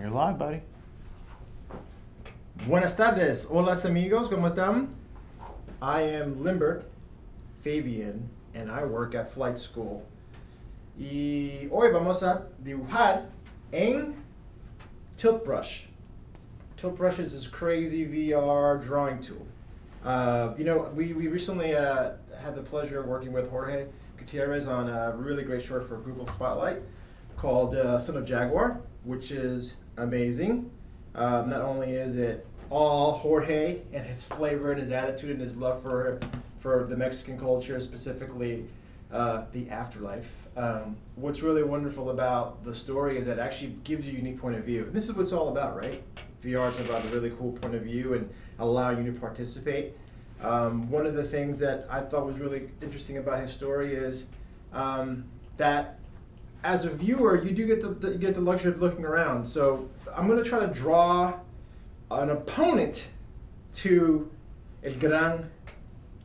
You're live, buddy. Buenas tardes, hola amigos, ¿cómo están? I am Limbert, Fabian, and I work at Flight School. Y hoy vamos a dibujar en Tilt Brush. Tilt Brush is this crazy VR drawing tool. We recently had the pleasure of working with Jorge Gutierrez on a really great short for Google Spotlight called Son of Jaguar, which is amazing. Not only is it all Jorge and his flavor and his attitude and his love for the Mexican culture, specifically the afterlife. What's really wonderful about the story is that it actually gives you a unique point of view. And this is what it's all about, right? VR is about a really cool point of view and allowing you to participate. One of the things that I thought was really interesting about his story is that as a viewer, you do get the luxury of looking around. So I'm going to try to draw an opponent to El Gran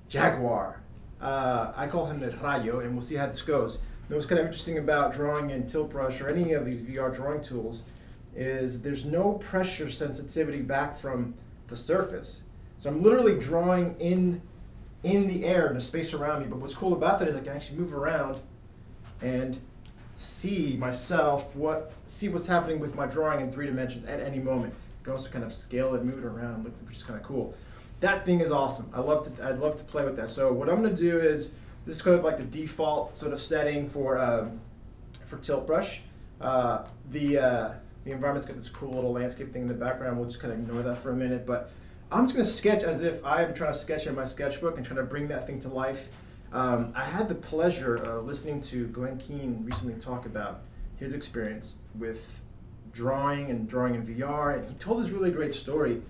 Jaguar. I call him El Rayo, and we'll see how this goes. And what's kind of interesting about drawing in Tilt Brush or any of these VR drawing tools is there's no pressure sensitivity back from the surface. So I'm literally drawing in the air in the space around me, but what's cool about that is I can actually move around and see myself, see what's happening with my drawing in 3 dimensions at any moment. You can also kind of scale it, move it around, which is kind of cool. That thing is awesome. I'd love to play with that. So what I'm going to do is, this is kind of like the default sort of setting for Tilt Brush. The environment's got this cool little landscape thing in the background. We'll just kind of ignore that for a minute. But I'm just going to sketch as if I'm trying to sketch in my sketchbook and trying to bring that thing to life. I had the pleasure of listening to Glenn Keane recently talk about his experience with drawing in VR, and he told this really great story,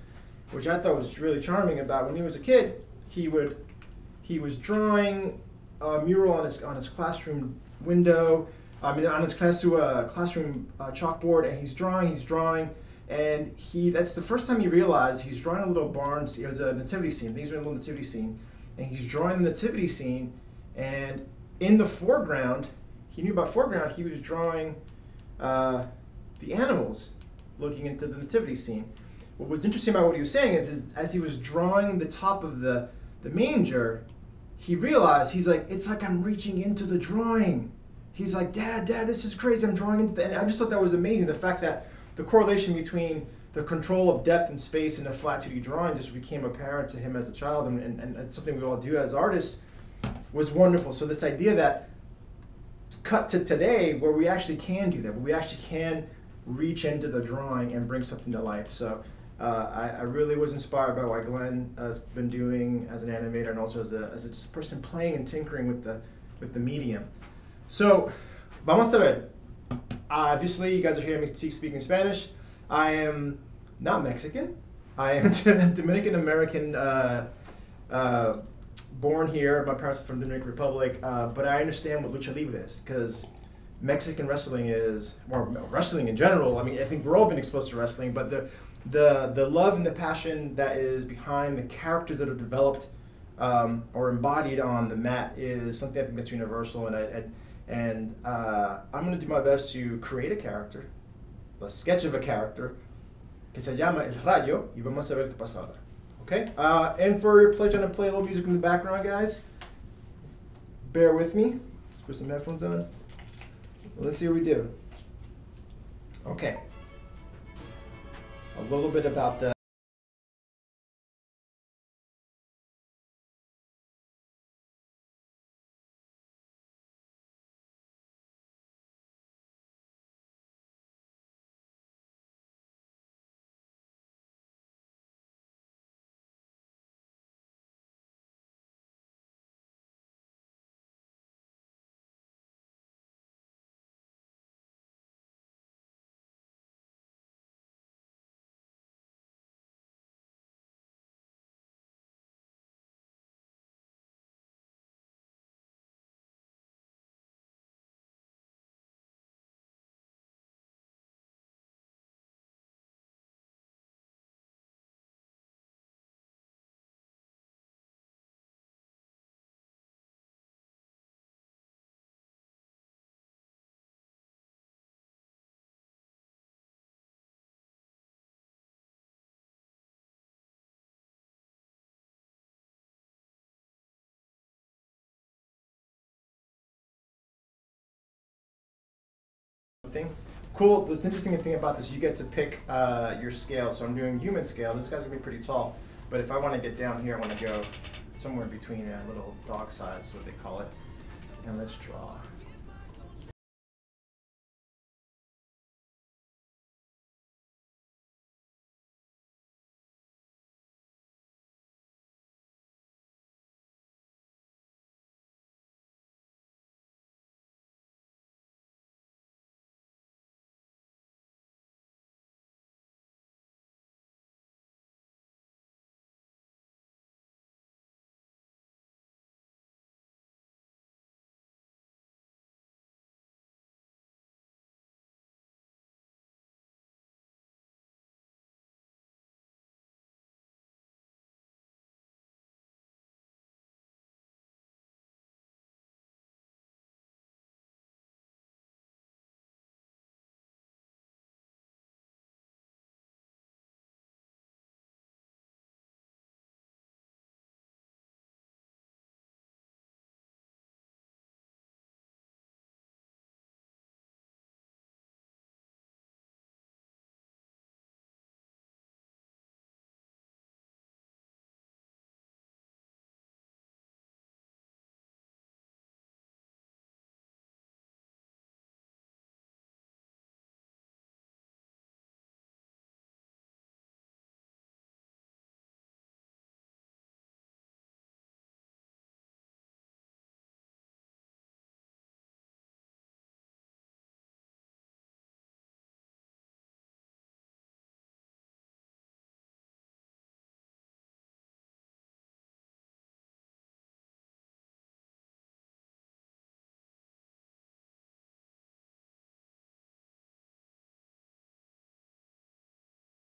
which I thought was really charming, about when he was a kid. He was drawing a mural on his classroom window, on his classroom chalkboard, and he's drawing, and that's the first time he realized he's drawing a little barn. It was a nativity scene. These are a little nativity scene. And he's drawing the nativity scene, and in the foreground, he knew about foreground, he was drawing the animals looking into the nativity scene. What was interesting about what he was saying is as he was drawing the top of the manger, he realized, he's like, it's like I'm reaching into the drawing. He's like, Dad, this is crazy, I'm drawing into the, and I just thought that was amazing, the fact that the correlation between the control of depth and space in a flat 2D drawing just became apparent to him as a child, and something we all do as artists, was wonderful. So this idea that cut to today, where we actually can do that, where we actually can reach into the drawing and bring something to life. So I really was inspired by what Glenn has been doing as an animator, and also as a just person playing and tinkering with the medium. So vamos a ver. Obviously, you guys are hearing me speaking Spanish. I am not Mexican. I am Dominican American, born here. My parents are from the Dominican Republic, but I understand what lucha libre is, because Mexican wrestling is, or wrestling in general. I mean, I think we're all been exposed to wrestling, but the love and the passion that is behind the characters that are developed or embodied on the mat is something I think that's universal, and I'm going to do my best to create a character, a sketch of a character que se llama El Rayo, y vamos a ver qué pasa ahora. Okay? And for your pleasure, I'm going to play a little music in the background, guys. Bear with me. Let's put some headphones on. Let's see what we do. Okay. A little bit about the thing. Cool, the interesting thing about this, you get to pick your scale. So I'm doing human scale. This guy's gonna be pretty tall. But if I wanna get down here, I wanna go somewhere between a little dog size, is what they call it. And let's draw.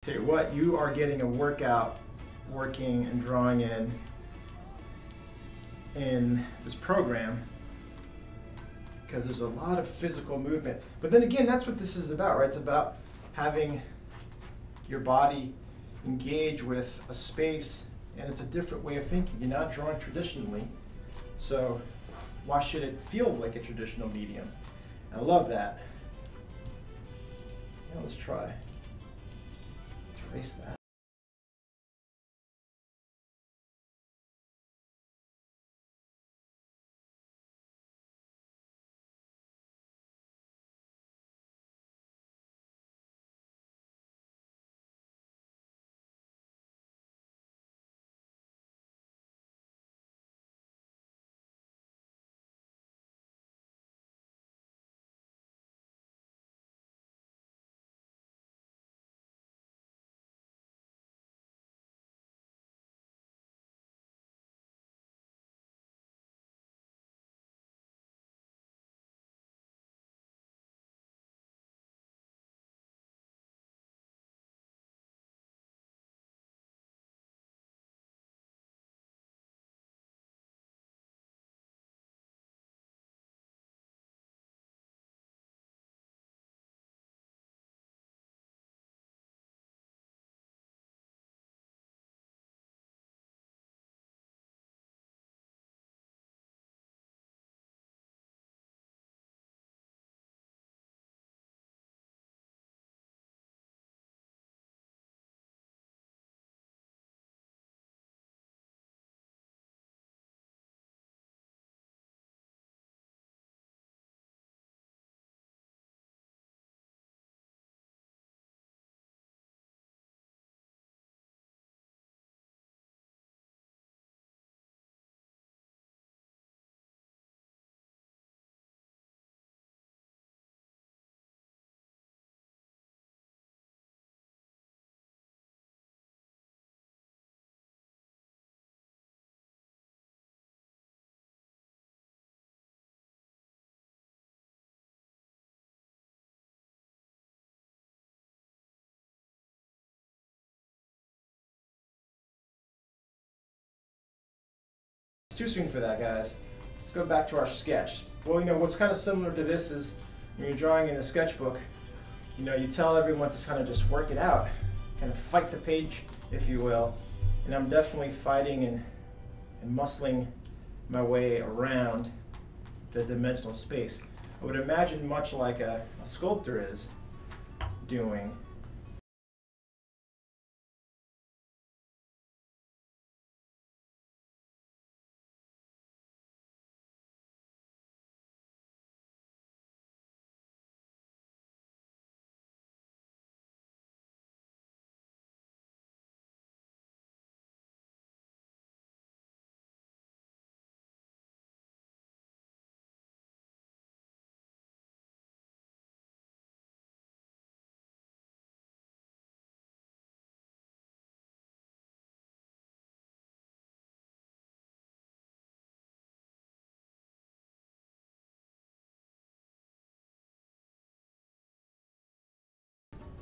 Tell you what, you are getting a workout working and drawing in this program, because there's a lot of physical movement. But then again, that's what this is about, right? It's about having your body engage with a space, and it's a different way of thinking. You're not drawing traditionally, so why should it feel like a traditional medium? I love that. Now let's try. Erase that. It's too soon for that, guys. Let's go back to our sketch. Well, you know, what's kind of similar to this is when you're drawing in a sketchbook, you know, you tell everyone to kind of just work it out, kind of fight the page, if you will. And I'm definitely fighting and muscling my way around the dimensional space. I would imagine much like a sculptor is doing.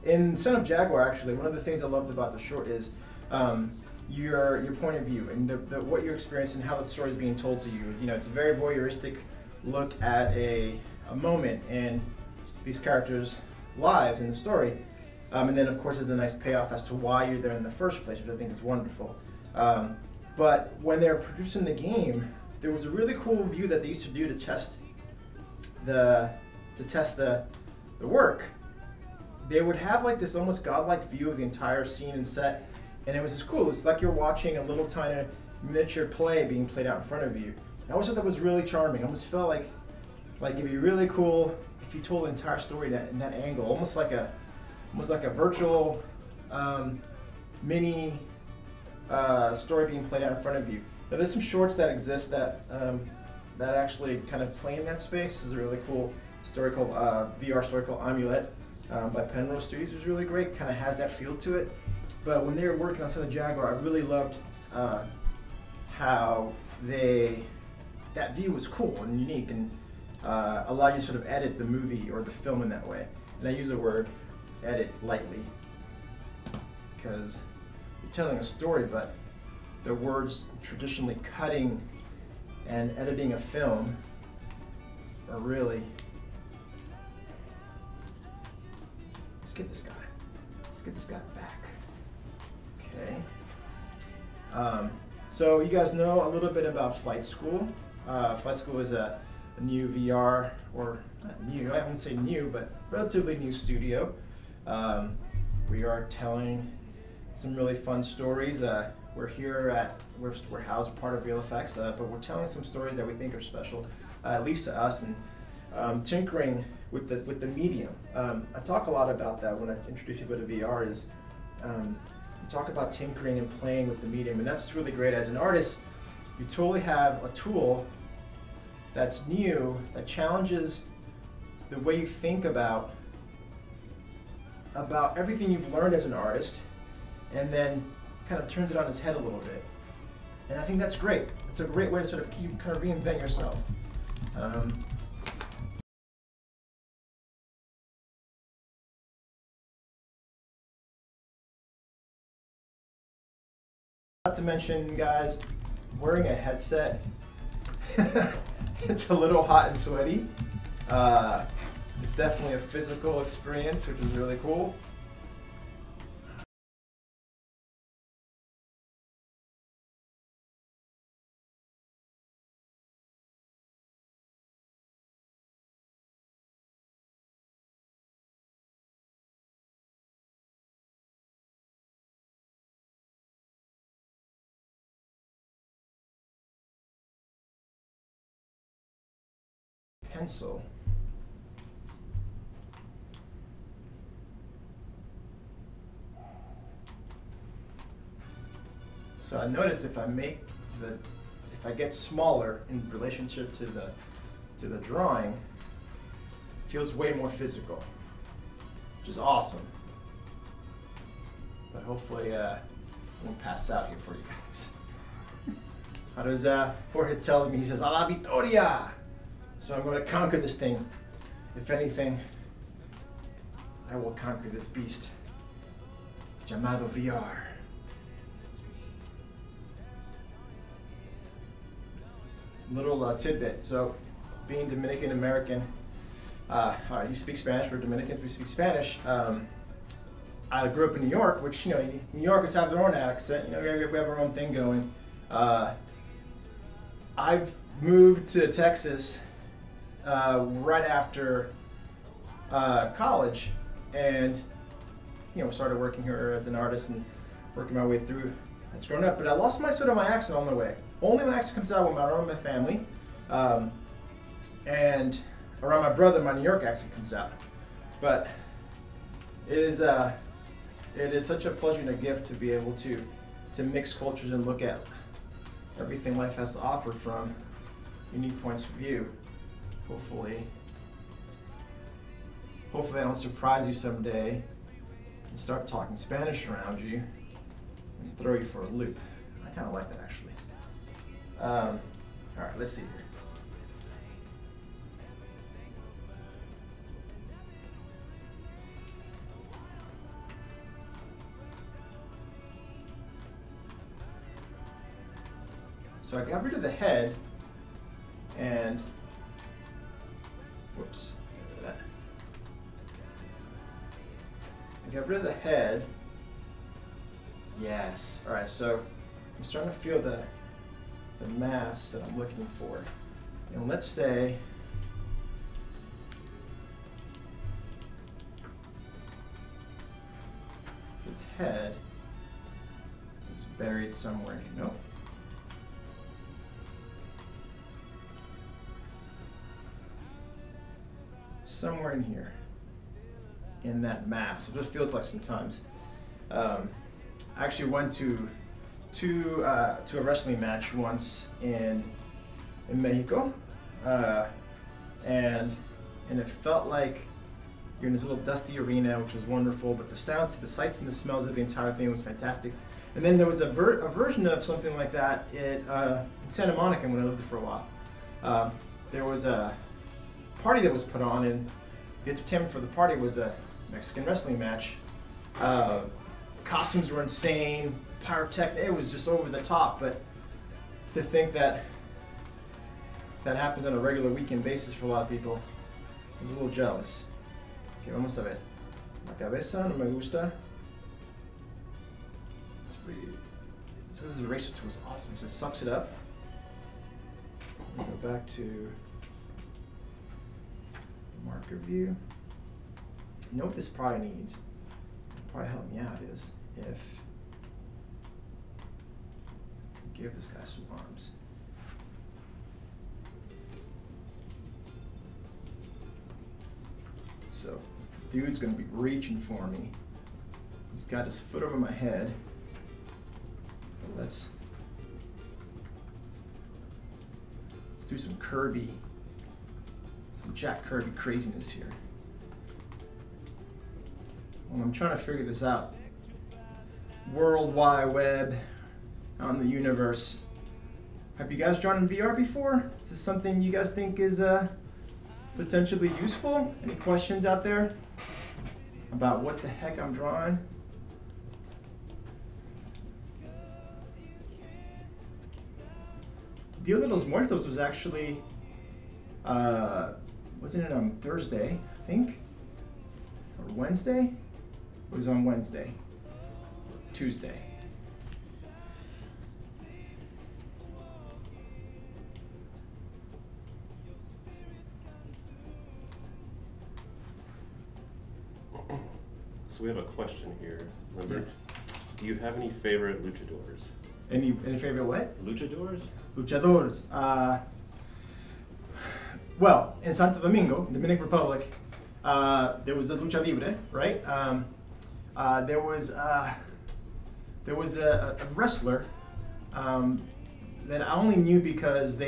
In Son of Jaguar, actually, one of the things I loved about the short is your point of view and what you experienced and how the story is being told to you. You know, it's a very voyeuristic look at a moment in these characters' lives in the story. And then, of course, there's a nice payoff as to why you're there in the first place, which I think is wonderful. But when they were producing the game, there was a really cool view that they used to do to test the work. They would have like this almost godlike view of the entire scene and set, and it was just cool. It was like you're watching a little tiny miniature play being played out in front of you. I always thought that was really charming. I almost felt like it'd be really cool if you told the entire story in that angle, almost like a virtual mini story being played out in front of you. Now, there's some shorts that exist that actually kind of play in that space. There's a really cool story called VR story called Amulet. By Penrose Studios. It was really great, kind of has that feel to it. But when they were working on Son of Jaguar, I really loved how that view was cool and unique and allowed you to sort of edit the movie or the film in that way. And I use the word edit lightly because you're telling a story, but the words traditionally cutting and editing a film are really. Let's get this guy back. Okay. So you guys know a little bit about Flight School. Flight School is a new VR, or not new, I wouldn't say new, but relatively new studio. We are telling some really fun stories. We're housed part of VLFX, but we're telling some stories that we think are special, at least to us, and tinkering with the medium. I talk a lot about that when I introduce people to VR. Is talk about tinkering and playing with the medium, and that's really great. As an artist, you totally have a tool that's new, that challenges the way you think about everything you've learned as an artist, and then kind of turns it on its head a little bit. And I think that's great. It's a great way to sort of kind of reinvent yourself. Not to mention, guys, wearing a headset, it's a little hot and sweaty. It's definitely a physical experience, which is really cool. Pencil. So I notice if I get smaller in relationship to the drawing, it feels way more physical, which is awesome. But hopefully I won't pass out here for you guys. How does Jorge tell me? He says, "A la Victoria!" So I'm going to conquer this thing. If anything, I will conquer this beast. Llamado VR. Little tidbit. So, being Dominican American, all right, you speak Spanish. We're Dominicans. We speak Spanish. I grew up in New York, which, you know, New Yorkers have their own accent. You know, we have our own thing going. I've moved to Texas right after college, and started working here as an artist and working my way through as grown up. But I lost my accent on the way. Only my accent comes out when I'm around my family, and around my brother, my New York accent comes out. But it is such a pleasure and a gift to be able to mix cultures and look at everything life has to offer from unique points of view. Hopefully I don't surprise you someday and start talking Spanish around you and throw you for a loop. I kind of like that, actually. All right, let's see here. So I got rid of the head, and whoops, I got rid of the head. Yes. All right. So I'm starting to feel the mass that I'm looking for, and let's say his head is buried somewhere. Nope. Somewhere in here, in that mass. It just feels like sometimes. I actually went to a wrestling match once in Mexico, and it felt like you're in this little dusty arena, which was wonderful. But the sounds, the sights, and the smells of the entire thing was fantastic. And then there was a version of something like that in Santa Monica when I lived there for a while. There was a party that was put on, and the entertainment for the party was a Mexican wrestling match. Costumes were insane, pyrotechnic, it was just over the top, but to think that happens on a regular weekend basis for a lot of people, I was a little jealous. Okay, vamos a ver. La cabeza no me gusta. Let's read. This eraser tool is awesome, so it sucks it up. I'll go back to marker view. You know what this probably needs? Probably help me out is if I give this guy some arms. So, dude's gonna be reaching for me. He's got his foot over my head. But let's do some Kirby. Some Jack Kirby craziness here. Well, I'm trying to figure this out. World Wide Web, out in the universe. Have you guys drawn in VR before? Is this something you guys think is potentially useful? Any questions out there about what the heck I'm drawing? Dia de los Muertos was actually wasn't it on Thursday, I think? Or Wednesday? It was on Wednesday. Tuesday. So we have a question here, Limbert. Yeah. Do you have any favorite luchadors? Any favorite what? Luchadors? Luchadors. Well, in Santo Domingo, Dominican Republic, there was a lucha libre, right? There was a wrestler that I only knew because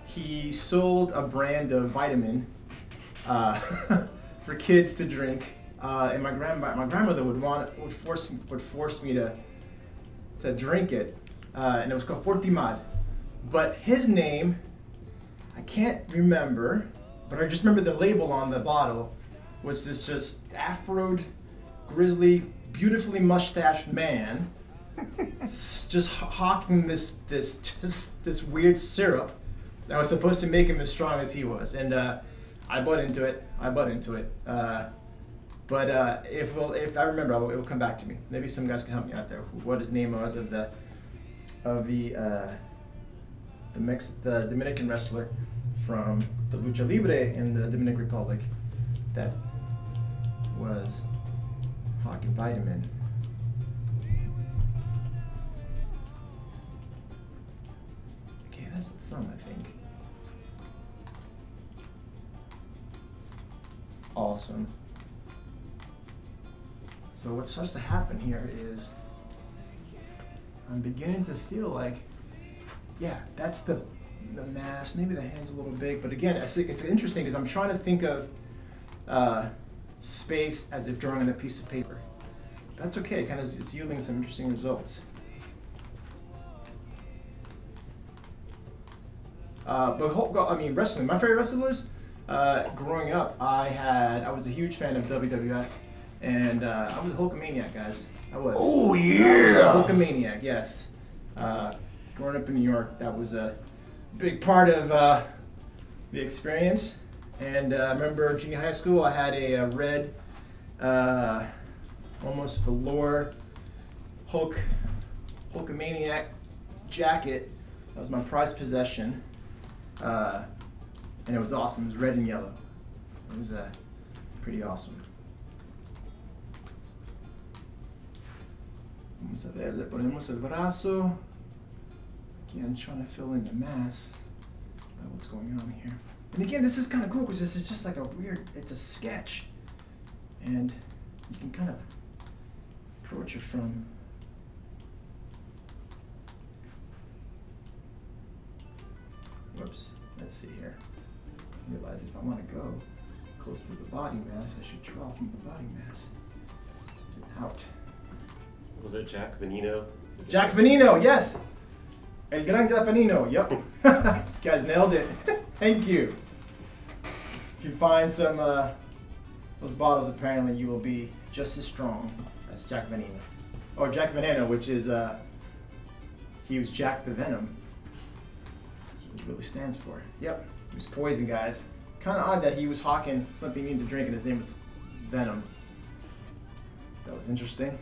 he sold a brand of vitamin for kids to drink, and my grandmother would force me to drink it, and it was called Fortimad. But his name, I can't remember, but I just remember the label on the bottle, which is just afroed, grizzly, beautifully mustached man, just hawking this weird syrup that was supposed to make him as strong as he was, and I bought into it. But if I remember, it will come back to me. Maybe some guys can help me out there. What his name was of the Dominican wrestler from the Lucha Libre in the Dominican Republic that was hawking vitamin. Okay, that's the thumb, I think. Awesome. So what starts to happen here is I'm beginning to feel like, yeah, that's the mass. Maybe the hand's a little big, but again, it's interesting because I'm trying to think of space as if drawing on a piece of paper. That's okay, kind of it's yielding some interesting results. Wrestling. My favorite wrestlers, growing up, I was a huge fan of WWF, and I was a Hulkamaniac, guys. I was. Oh yeah! I was a Hulkamaniac, yes. Growing up in New York, that was a big part of the experience. And I remember junior high school, I had a red, almost velour Hulkamaniac jacket. That was my prized possession. And it was awesome. It was red and yellow. It was pretty awesome. Vamos a ver, le ponemos el brazo. Again, trying to fill in the mass of what's going on here. And again, this is kind of cool because this is just like it's a sketch. And you can kind of approach it from whoops, let's see here. I realize if I want to go close to the body mass, I should draw from the body mass out. Was it Jack Veneno? Jack Veneno, yes! El Gran Jack Veneno, yep. You guys nailed it. Thank you. If you find some those bottles, apparently you will be just as strong as Jack Veneno. Or Jack Veneno, which is, he was Jack the Venom. That's what it really stands for. Yep, he was poison, guys. Kind of odd that he was hawking something you need to drink and his name was Venom. That was interesting.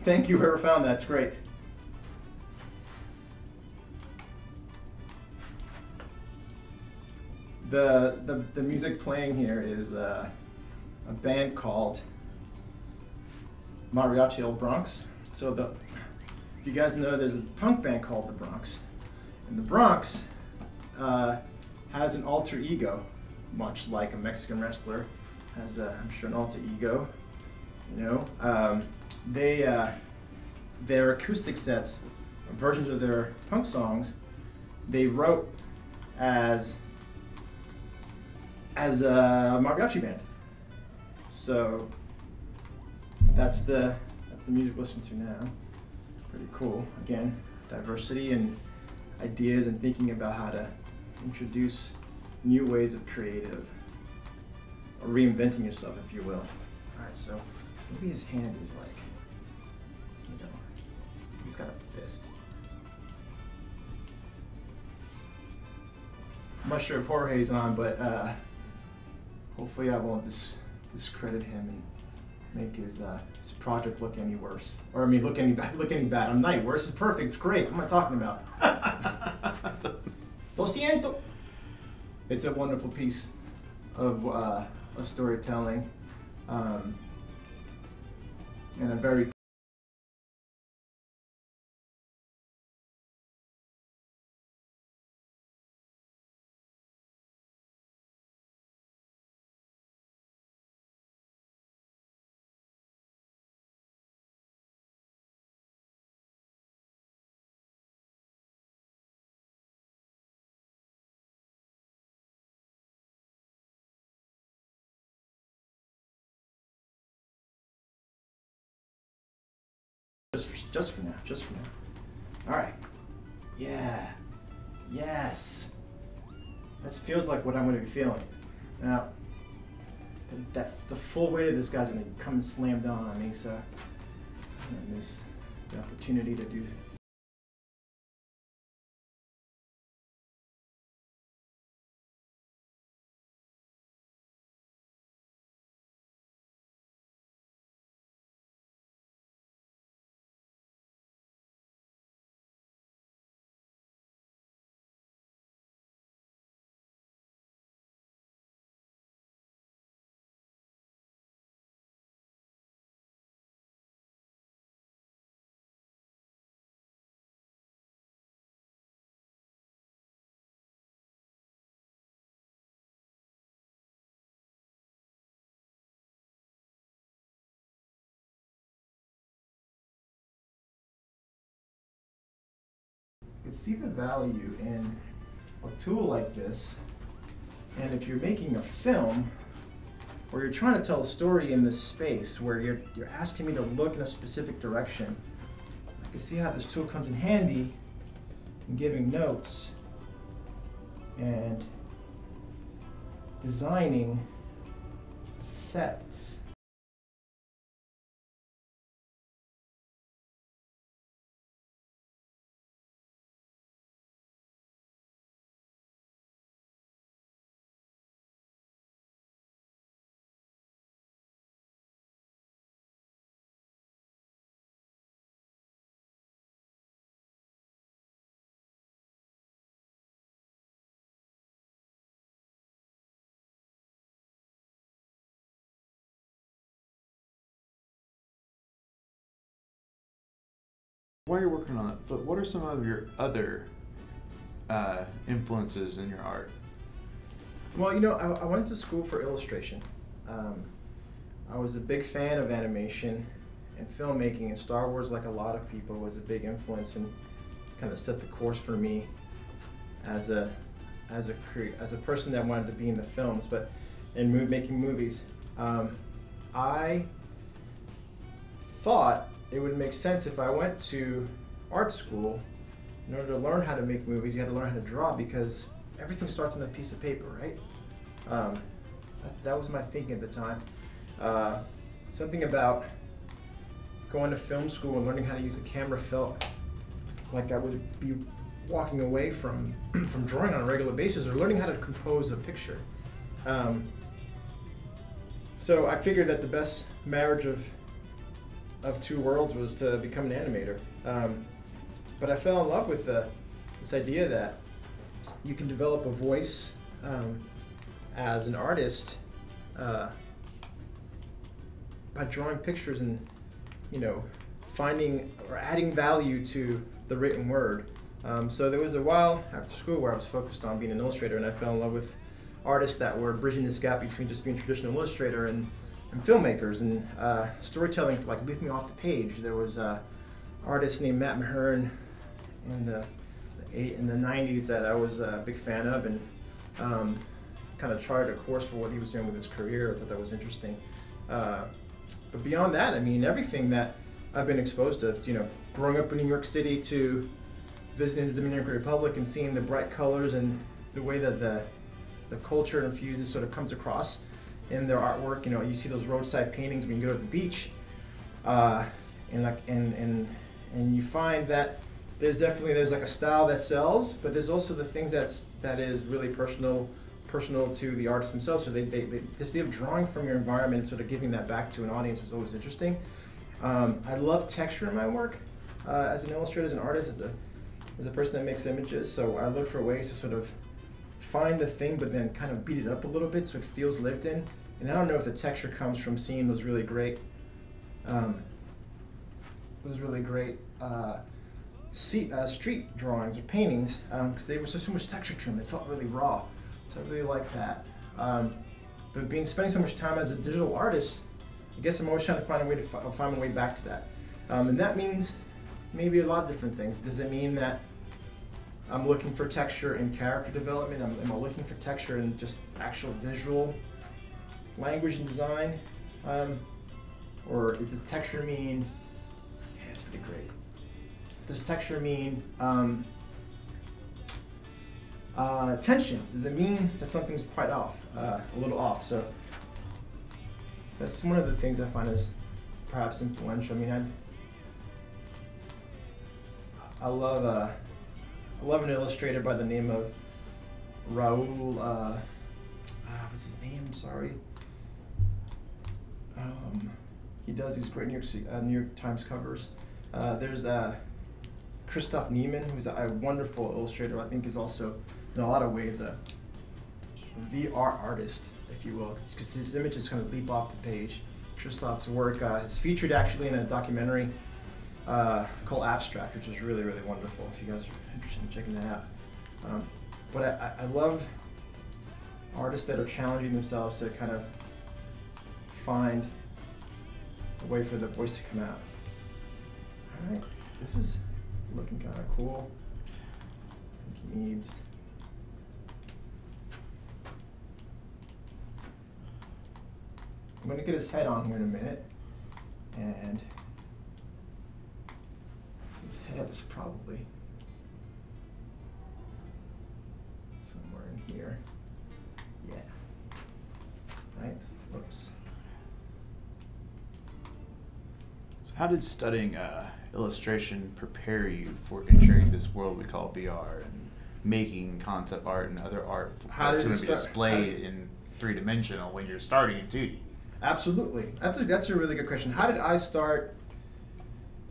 Thank you, whoever found that. It's great. The music playing here is a band called Mariachi El Bronx. So if you guys know, there's a punk band called The Bronx. And The Bronx has an alter ego, much like a Mexican wrestler has, I'm sure, an alter ego. You know, their acoustic sets, versions of their punk songs, they wrote as a mariachi band. So that's the music we're listening to now. Pretty cool. Again, diversity and ideas and thinking about how to introduce new ways of creative, or reinventing yourself, if you will. All right, so maybe his hand is like, you know, he's got a fist. I'm not sure if Jorge's on, but hopefully I won't discredit him and make his project look any worse. Or I mean, look any bad. I'm not worse. It's perfect. It's great. What am I talking about? Lo siento. It's a wonderful piece of storytelling, and a very just for now. All right. Yeah. Yes. That feels like what I'm going to be feeling. Now, the full weight of this guy's going to come and slam down on me, so I'm going to miss the opportunity to do could see the value in a tool like this. And if you're making a film, or you're trying to tell a story in this space where you're asking me to look in a specific direction, I can see how this tool comes in handy in giving notes and designing sets. While you're working on it, what are some of your other influences in your art? Well, I went to school for illustration. I was a big fan of animation and filmmaking, and Star Wars, like a lot of people, was a big influence and kind of set the course for me as a person that wanted to be in the films, but in making movies. I thought it would make sense if I went to art school. In order to learn how to make movies, you had to learn how to draw, because everything starts on a piece of paper, right? That was my thinking at the time. Something about going to film school and learning how to use a camera felt like I would be walking away from drawing on a regular basis, or learning how to compose a picture. So I figured that the best marriage of two worlds was to become an animator. But I fell in love with this idea that you can develop a voice as an artist by drawing pictures and finding or adding value to the written word. So there was a while after school where I was focused on being an illustrator, and I fell in love with artists that were bridging this gap between just being a traditional illustrator and filmmakers, and storytelling like leave me off the page. There was an artist named Matt Mahern in the 90s that I was a big fan of, and kind of charted a course for what he was doing with his career. I thought that was interesting. But beyond that, I mean, everything that I've been exposed to, growing up in New York City to visiting the Dominican Republic and seeing the bright colors and the way that the culture infuses sort of comes across in their artwork. You see those roadside paintings when you go to the beach, and you find that there's like a style that sells, but there's also the things that is really personal to the artists themselves. So this idea of drawing from your environment and sort of giving that back to an audience was always interesting. I love texture in my work as an illustrator, as an artist, as a person that makes images. So I look for ways to sort of find the thing, but then kind of beat it up a little bit so it feels lived in. And I don't know if the texture comes from seeing those really great street drawings or paintings, because they were so much texture to them. It felt really raw. So I really like that. But spending so much time as a digital artist, I guess I'm always trying to find my way back to that. And that means maybe a lot of different things. Does it mean that I'm looking for texture in character development? Am I looking for texture in just actual visual language and design? Or does texture mean, yeah, it's pretty great. Does texture mean tension? Does it mean that something's quite off, a little off? So that's one of the things I find is perhaps influential. I mean, I love an illustrator by the name of Raul. What's his name? Sorry. He does these great New York Times covers. There's Christoph Niemann, who's a wonderful illustrator. I think is also, in a lot of ways, a VR artist, if you will, because his images kind of leap off the page. Christoph's work is featured actually in a documentary called Abstract, which is really, really wonderful if you guys are interested in checking that out. But I love artists that are challenging themselves to kind of find a way for the voice to come out. All right, this is looking kind of cool. think he needs. I'm going to get his head on here in a minute, and his head is probably somewhere in here. Yeah. Right? Whoops. So how did studying illustration prepare you for entering this world we call VR and making concept art and other art that's going to be displayed in three-dimensional when you're starting in 2D? Absolutely. That's a really good question. How did I start?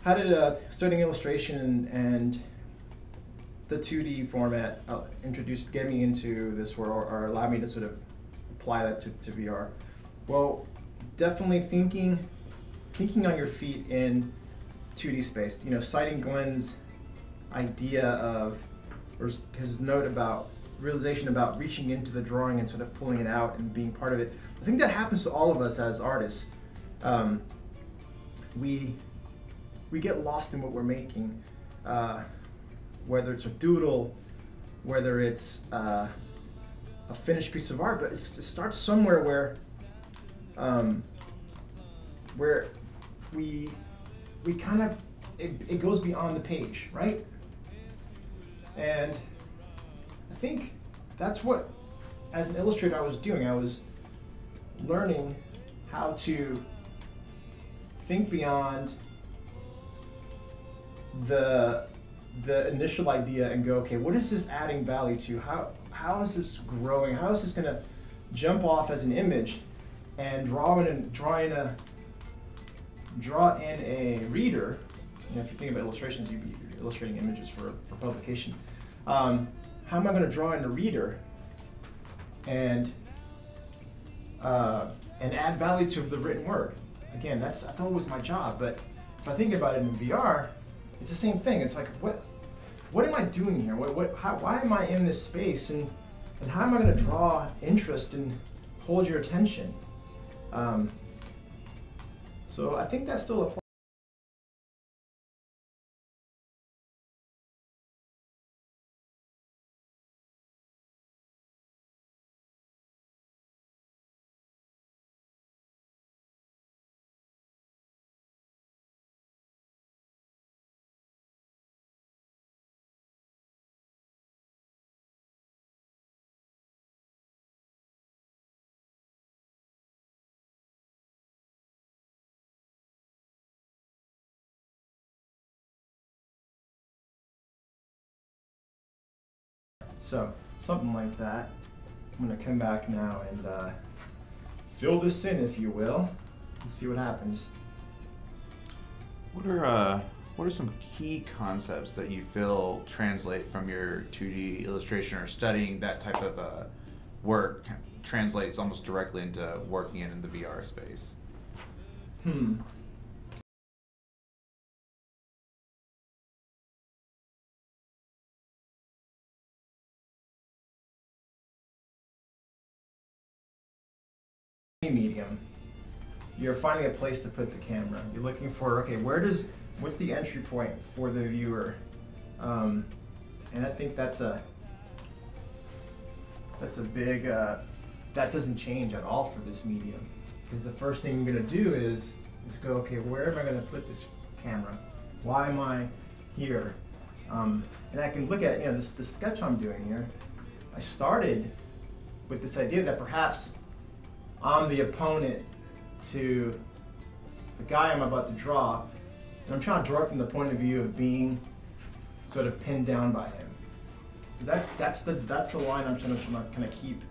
How did studying illustration and the 2D format get me into this world, or allow me to sort of apply that to VR? Well, definitely thinking on your feet in 2D space. You know, citing Glenn's idea of, or his note about realization about reaching into the drawing and sort of pulling it out and being part of it. I think that happens to all of us as artists. We get lost in what we're making, whether it's a doodle, whether it's a finished piece of art, but it starts somewhere where we kind of, it goes beyond the page, right? And I think that's what, as an illustrator, I was doing. I was learning how to think beyond the initial idea and go, okay, what is this adding value to? How is this growing? How is this going to jump off as an image and draw in a reader? You know, if you think about illustrations, you're illustrating images for publication. How am I going to draw in a reader and add value to the written word? Again, I thought it was my job, but if I think about it in VR, it's the same thing. It's like, what am I doing here? Why am I in this space, and how am I going to draw interest and hold your attention? So I think that still applies. So, something like that. I'm going to come back now and fill this in, if you will, and see what happens. What are some key concepts that you feel translate from your 2D illustration, or studying that type of work translates almost directly into working in the VR space? Medium, you're finding a place to put the camera. You're looking for, okay, what's the entry point for the viewer? And I think that's a big, that doesn't change at all for this medium. Because the first thing you're gonna do is go, okay, where am I gonna put this camera? Why am I here? And I can look at, the sketch I'm doing here. I started with this idea that perhaps I'm the opponent to the guy I'm about to draw, and I'm trying to draw it from the point of view of being sort of pinned down by him. That's the line I'm trying to kind of keep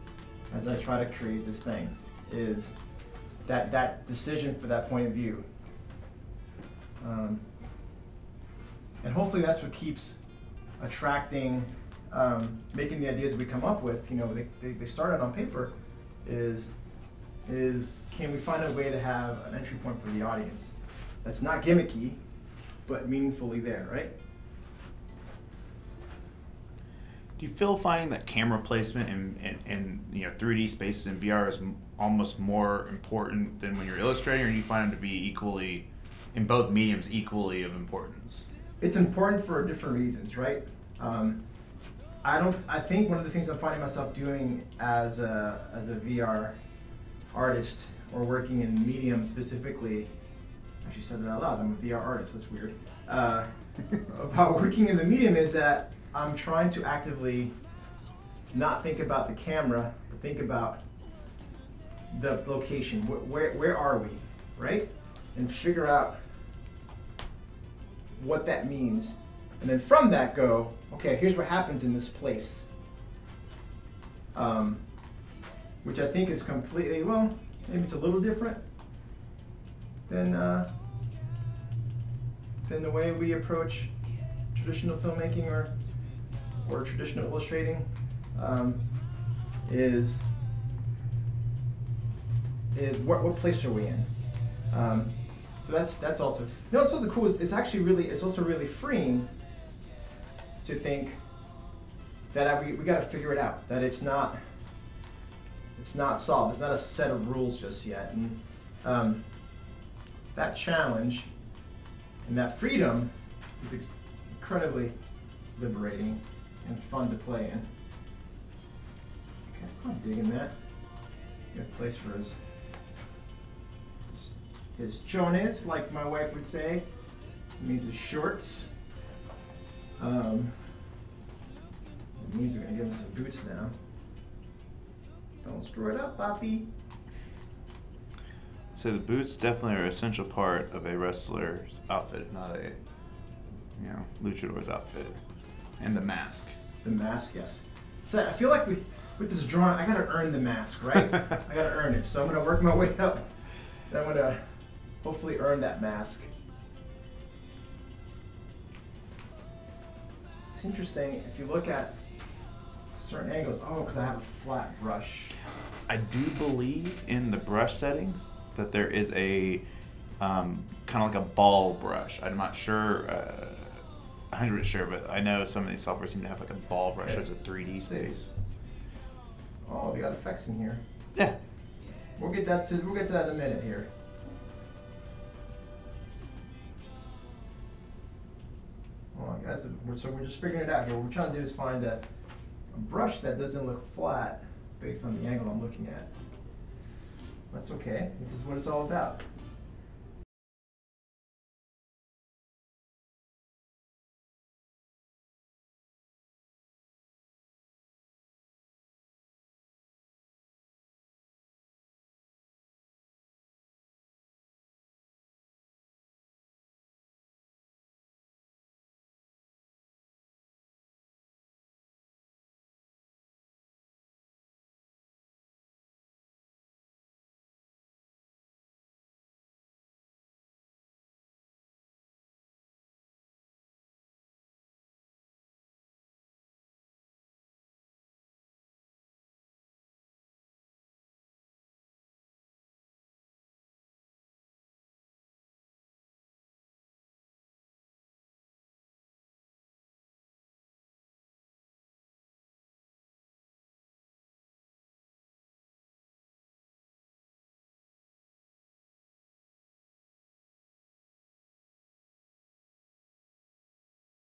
as I try to create this thing, is that decision for that point of view. And hopefully that's what keeps attracting, making the ideas we come up with, they started on paper, is can we find a way to have an entry point for the audience that's not gimmicky, but meaningfully there, right? Do you feel finding that camera placement in 3D spaces in VR is almost more important than when you're illustrating, or do you find them to be equally, in both mediums, equally of importance? It's important for different reasons, right? I think one of the things I'm finding myself doing as a VR artist or working in medium specifically, actually said that out loud, I'm a VR artist, that's weird, about working in the medium is that I'm trying to actively not think about the camera, but think about the location. Where are we, right? And figure out what that means. And then from that go, okay, here's what happens in this place. Which I think is completely, well, maybe it's a little different than the way we approach traditional filmmaking or traditional illustrating. Is what place are we in? So that's also, you know, what's also cool is it's also really freeing to think that we got to figure it out, that it's not solved, it's not a set of rules just yet, and that challenge and that freedom is incredibly liberating and fun to play in. Okay, I'm digging that. Got a place for his chones, like my wife would say. It means his shorts. It means we're gonna give him some boots now. Don't screw it up, Poppy. So the boots definitely are an essential part of a wrestler's outfit, if not a, luchador's outfit. And the mask. The mask, yes. So I feel like with this drawing, I gotta earn the mask, right? I gotta earn it. So I'm gonna work my way up. And I'm gonna hopefully earn that mask. It's interesting if you look at certain angles. Oh, because I have a flat brush. I do believe in the brush settings that there is a kind of like a ball brush. I'm not sure, 100% sure, but I know some of these software seem to have like a ball brush. Okay. It's a 3D space. Oh, they got effects in here. Yeah. We'll get to that in a minute here. Hold on, guys. So we're just figuring it out here. What we're trying to do is find a brush that doesn't look flat based on the angle I'm looking at. That's okay. This is what it's all about.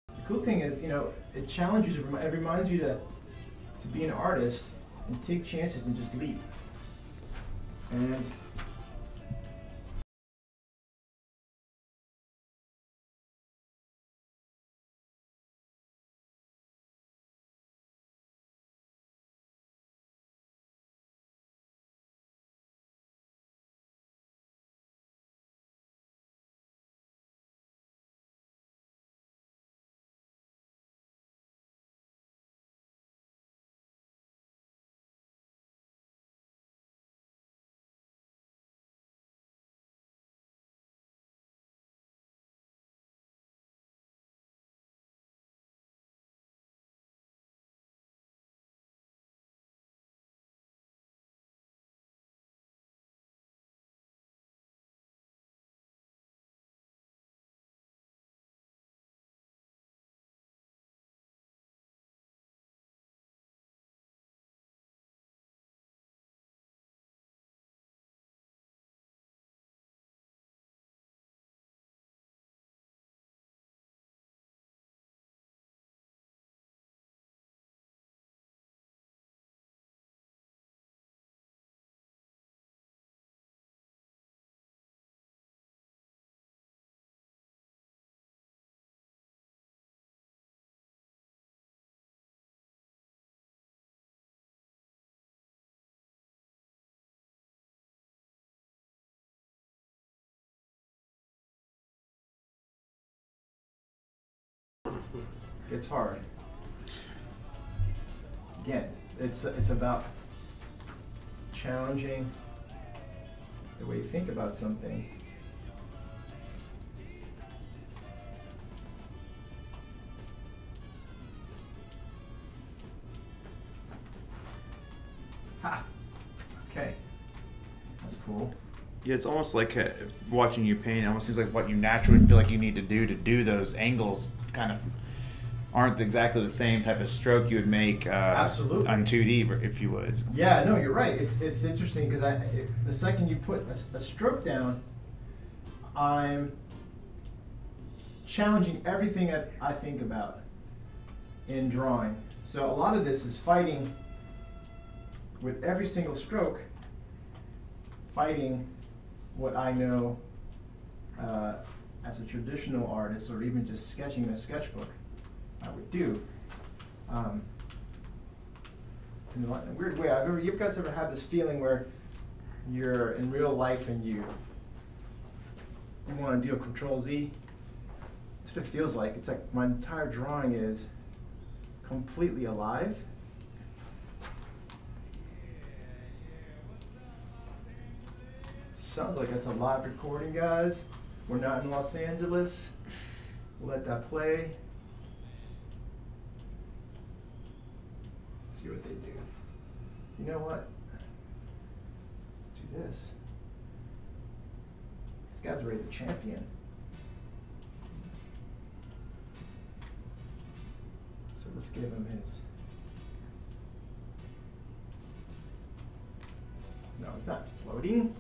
The cool thing is, it challenges you. It reminds you to be an artist and take chances and just leap. And It's hard. Again, it's about challenging the way you think about something. Ha! Okay. That's cool. Yeah, it's almost like watching you paint. It almost seems like what you naturally feel like you need to do those angles kind of aren't exactly the same type of stroke you would make Absolutely. on 2D, if you would. Yeah, no, you're right. It's interesting because the second you put a stroke down, I'm challenging everything I think about in drawing. So a lot of this is fighting with every single stroke, fighting what I know as a traditional artist, or even just sketching in a sketchbook, I would do. In a weird way, you guys ever had this feeling where you're in real life and you want to do a Control Z? That's what it feels like. It's like my entire drawing is completely alive. Sounds like that's a live recording, guys. We're not in Los Angeles. We'll let that play. See what they do. You know what? Let's do this. This guy's already the champion. So let's give him his. No, he's not floating.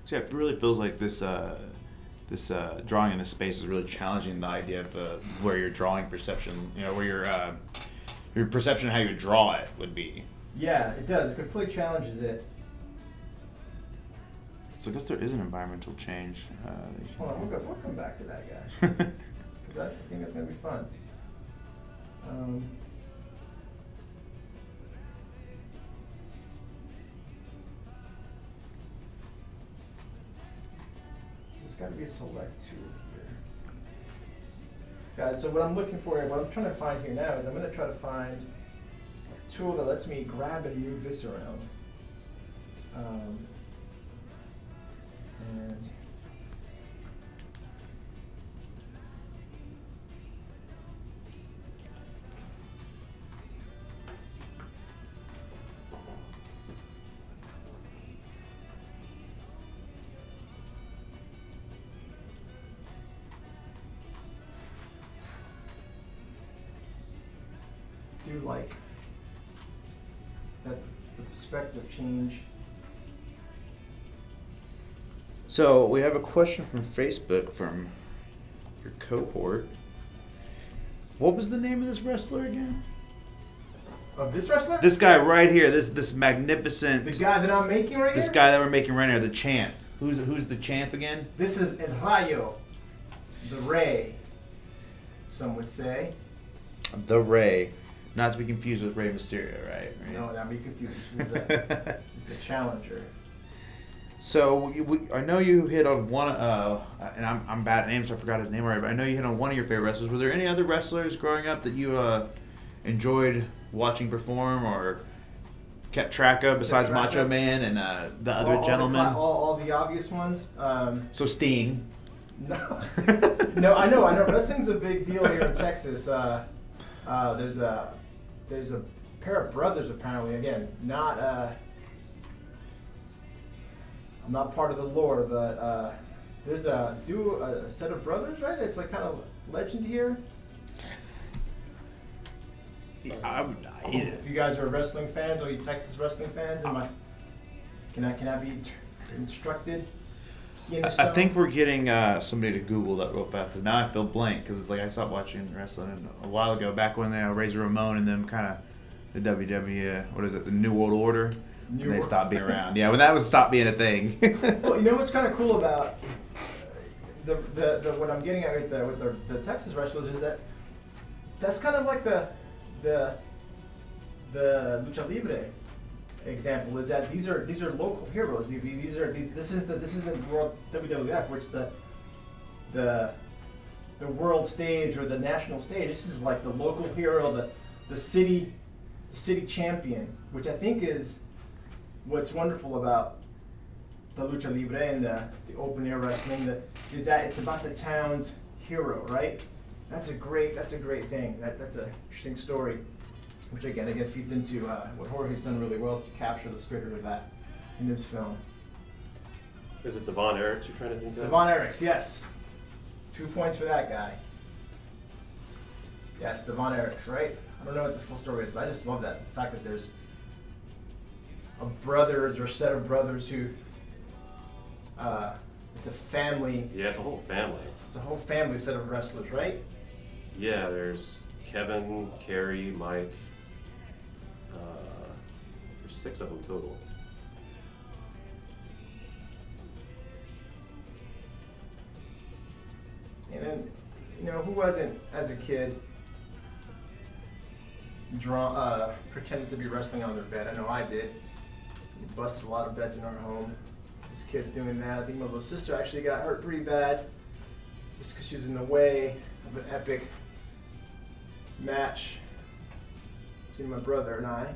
So yeah, it really feels like this drawing in this space is really challenging the idea of where your drawing perception, where your perception of how you draw it would be. Yeah, it does. It completely challenges it. So I guess there is an environmental change. Hold on, we'll come back to that guy. Because I think that's going to be fun. There's got to be a select tool here. Guys, so what I'm looking for, what I'm trying to find here now is I'm going to try to find a tool that lets me grab and move this around. And do like that the perspective change. So we have a question from Facebook from your cohort. What was the name of this wrestler again? Of this wrestler? This guy right here. This magnificent. The guy that I'm making right here? This guy that we're making right here, the champ. Who's the champ again? This is El Rayo, the Ray, some would say. The Ray. Not to be confused with Rey Mysterio, right? No, not be confused. This is the challenger. So I know you hit on one, and I'm bad at names, so I forgot his name already. But I know you hit on one of your favorite wrestlers. Were there any other wrestlers growing up that you enjoyed watching perform or kept track of besides Macho Man and the other gentlemen? All the obvious ones. So Sting. No, no, I know. Wrestling's a big deal here in Texas. There's a pair of brothers apparently. Again, I'm not part of the lore, but there's a set of brothers, right? It's like kind of legend here. If you guys are wrestling fans, or you Texas wrestling fans, can I be instructed? I think we're getting somebody to Google that real fast, because now I feel blank, because it's like I stopped watching wrestling a while ago, back when Razor Ramon and them kind of the WWE, the New World Order. They stopped being around. Yeah, when that was stopped being a thing. Well, you know what's kind of cool about the what I'm getting at with the Texas wrestlers is that's kind of like the lucha libre example is that these are local heroes. This isn't World WWF, where it's the world stage or the national stage. This is like the local hero, the city champion, which I think is what's wonderful about the lucha libre and the open air wrestling. Is that it's about the town's hero, right? That's a great thing. That's an interesting story, which again feeds into what Jorge's done really well, is to capture the spirit of that in this film. Is it the Von Erichs you're trying to think of? The Von Erichs, yes. 2 points for that guy. Yes, the Von Erichs, right? I don't know what the full story is, but I just love that. The fact that there's a set of brothers who, it's a family. Yeah, it's a whole family. It's a whole family set of wrestlers, right? Yeah, there's Kevin, Kerry, Mike. There's 6 of them total. And then, who wasn't, as a kid, pretended to be wrestling on their bed? I know I did. We busted a lot of beds in our home. This kid's doing that. I think my little sister actually got hurt pretty bad, just because she was in the way of an epic match between my brother and I.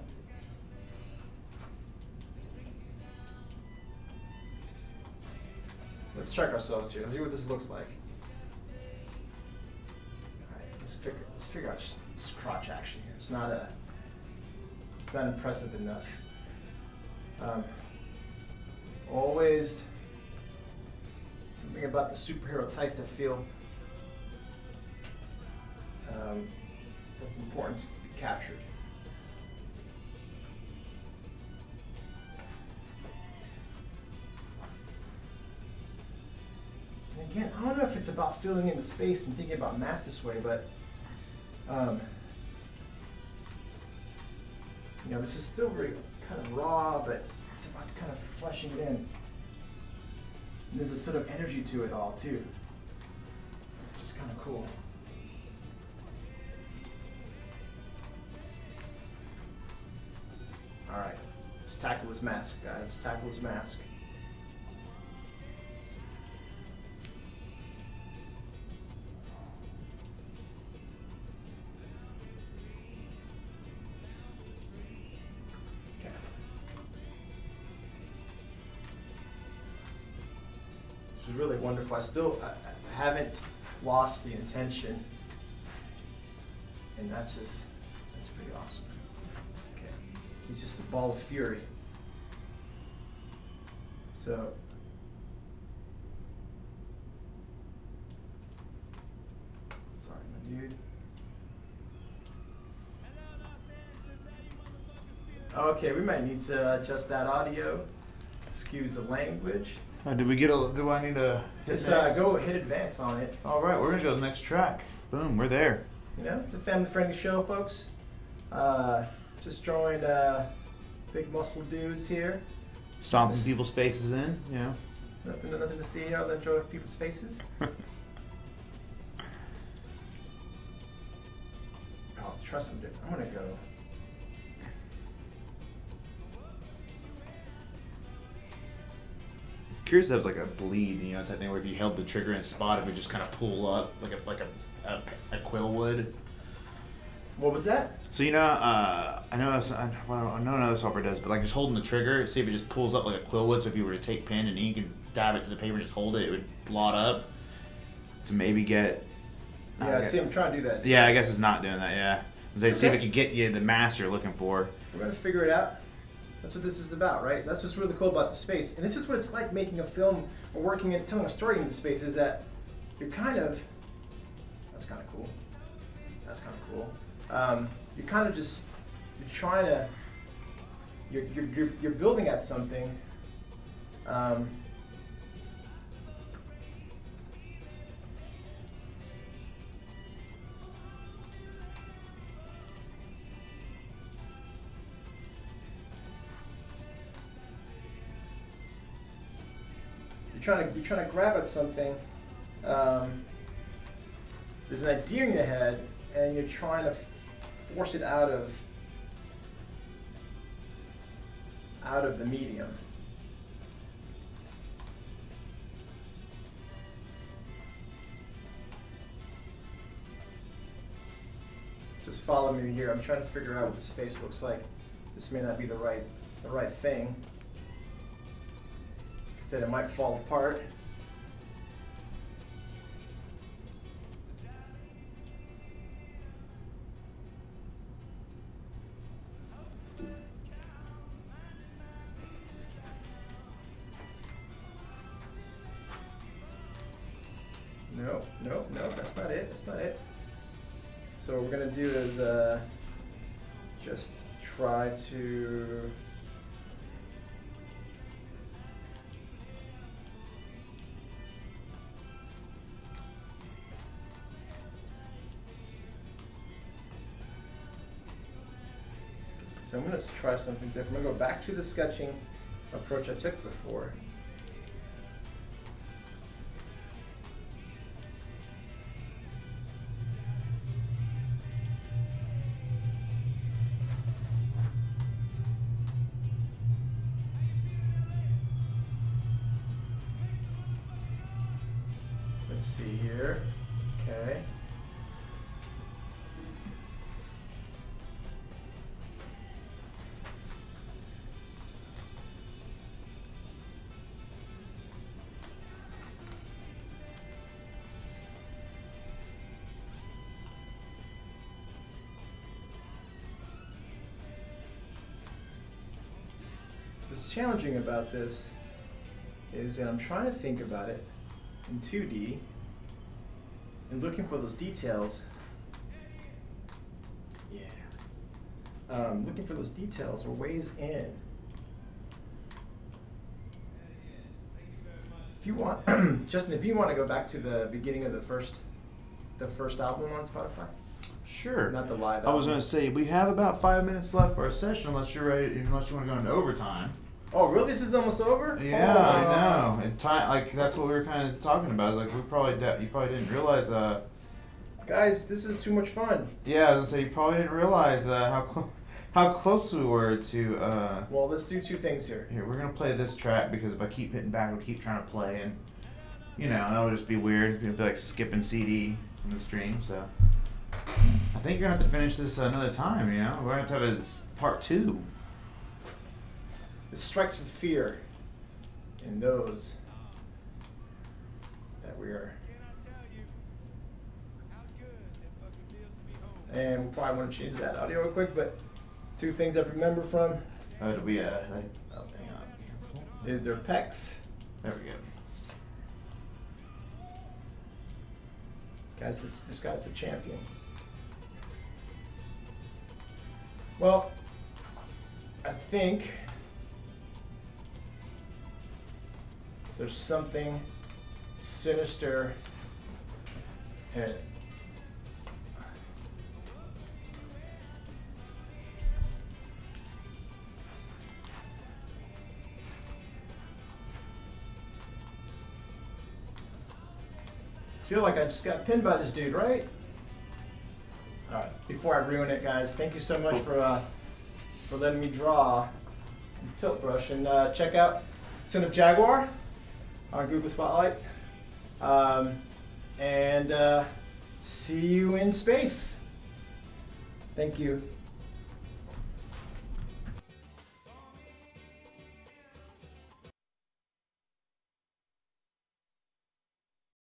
Let's check ourselves here. Let's see what this looks like. Let's figure out this crotch action here. It's not impressive enough. Always something about the superhero tights I feel that's important to be captured. And again, I don't know if it's about filling in the space and thinking about mass this way, but this is still very kind of raw, but it's about kind of fleshing it in. And there's a sort of energy to it all too, which is kind of cool. All right, let's tackle this mask, guys. Let's tackle this mask. Really wonderful. I haven't lost the intention, and that's pretty awesome. Okay, he's just a ball of fury. So sorry, my dude. Okay, we might need to adjust that audio. Excuse the language. Do I need to just go hit advance on it? All right, we're gonna go to the next track. Boom, we're there. It's a family-friendly show, folks. Just joined big muscle dudes here. Stomping people's faces in, Nothing to see here other than enjoy people's faces. Oh, trust me, different. I'm gonna go. Curious if that was like a bleed, type thing where if you held the trigger in a spot, it would just kind of pull up like a quill would. What was that? So I know another software does, but like just holding the trigger, see if it just pulls up like a quill would. So if you were to take pen and ink and dab it to the paper, and just hold it, it would blot up. To maybe get. Yeah, see, I'm trying to do that. Yeah, I guess it's not doing that. Yeah, see if it could get you the mass you're looking for. We're gonna figure it out. That's what this is about, right? That's what's really cool about the space. And this is what it's like making a film or working and telling a story in the space, is that you're that's kind of cool. That's kind of cool. You're kind of just, you're trying to, you're building at something. You're trying to grab at something. There's an idea in your head, and you're trying to force it out of out of the medium. Just follow me here. I'm trying to figure out what this face looks like. This may not be the right thing. I said it might fall apart. No, that's not it. That's not it. So what we're gonna do is just try to So I'm gonna try something different. I'm gonna go back to the sketching approach I took before. Let's see here. Okay. What's challenging about this is that I'm trying to think about it in 2D and looking for those details. Yeah. Looking for those details or ways in. If you want, Justin, if you want to go back to the beginning of the first album on Spotify. Sure. Not the live I was album. going to say, we have about 5 minutes left for our session, unless you're ready, unless you want to go into overtime. Oh, really? This is almost over? Yeah, Oh. I know. And time, like that's what we were kind of talking about. Is like you probably didn't realize. Guys, this is too much fun. Yeah, I was gonna say you probably didn't realize how close we were to. Well, let's do two things here. Here, we're gonna play this track because if I keep hitting back, I'll keep trying to play, and that'll just be weird. It'll be like skipping CD in the stream. So I think you're gonna have to finish this another time. We're gonna have to have this part 2. This strikes from fear in those that we are. And we'll probably want to change that audio real quick, but two things I remember from It'll be hang on, cancel. is their pecs. There we go. This guy's the champion. Well, I think there's something sinister in it. I feel like I just got pinned by this dude, right? All right, before I ruin it, guys, thank you so much for letting me draw and tilt brush. And check out Son of Jaguar on Google Spotlight. And see you in space. Thank you.